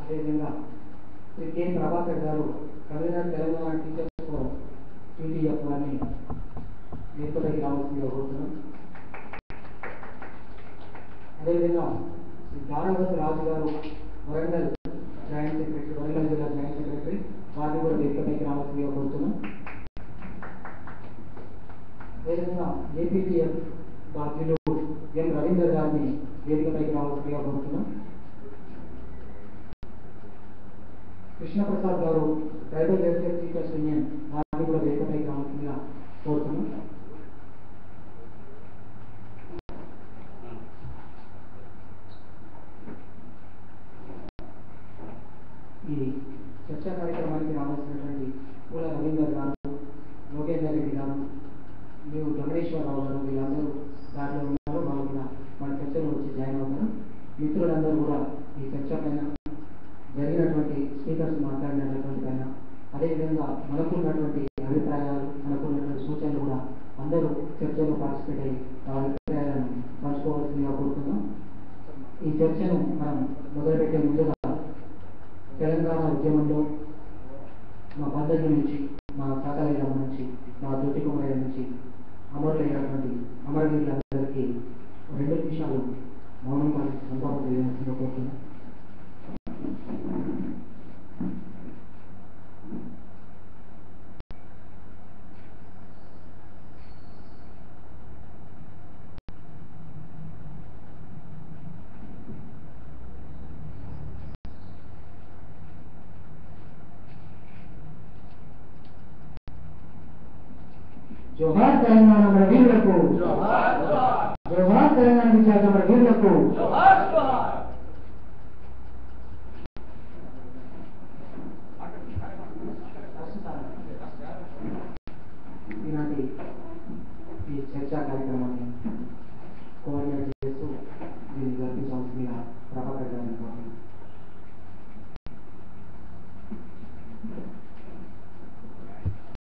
అదేవిధంగా శ్రీ కె ప్రభాకర్ గారు convener Telangana teachers forum TTF వారిని వేదికపైకి రావాల్సిందిగా కోరుతున్నాం. అదేవిధంగా శ్రీ దారావతి రాజు గారు వరంగల్ జాయింట్ సెక్రటరీ, వరంగల్ జిల్లా జాయింట్ సెక్రటరీ, వారిని కూడా వేదికపైకి రావాల్సిందిగా కోరుతున్నాం. అదేవిధంగా ఏపీటీఎఫ్ బాధ్యులు ఎం రవీందర్ గారిని వేదికపైకి రావాల్సిందిగా కోరుతున్నాం. కృష్ణప్రసాద్ గారు ట్రైబల్ వెల్ఫేర్ టీచర్స్ యూనియన్, వారిని కూడా వేదికపైకి రావాల్సిందిగా కోరుతున్నాం. ఈ చర్చా కార్యక్రమానికి రావాల్సినటువంటి పూల రవీందర్ గారు, లోకేందర్ రెడ్డి గారు, మీరు గమనేశ్వరరావు గారు, వీళ్ళందరూ దాంట్లో ఉన్నారు. వాళ్ళు కూడా మన చర్చలో వచ్చి జాయిన్ అవుతారు. మిత్రులందరూ కూడా ఈ చర్చ పైన జరిగినటువంటి స్పీకర్స్ మాట్లాడినటువంటి పైన, అదేవిధంగా మనకున్నటువంటి అభిప్రాయాలు, మనకున్నటువంటి సూచనలు కూడా అందరూ చర్చలో పార్టిసిపేట్ అయ్యి ఆ అభిప్రాయాలను పంచుకోవాల్సిందిగా కోరుతున్నాం. ఈ చర్చను మనం మొదలుపెట్టే ముందుగా తెలంగాణ ఉద్యమంలో మా పద్ధతి నుంచి, మా తాతలైన నుంచి, మా తోటి కుమారుల నుంచి అమరులైనటువంటి అమరవీరులందరికీ 2 నిమిషాలు మౌనం పాటించి సంతాపం చేయాల్సిందిగా కోరుతున్నాం. జోహార్ తెలంగాణ వీరులకు, జోహార్ తెలంగాణ విద్యార్థుల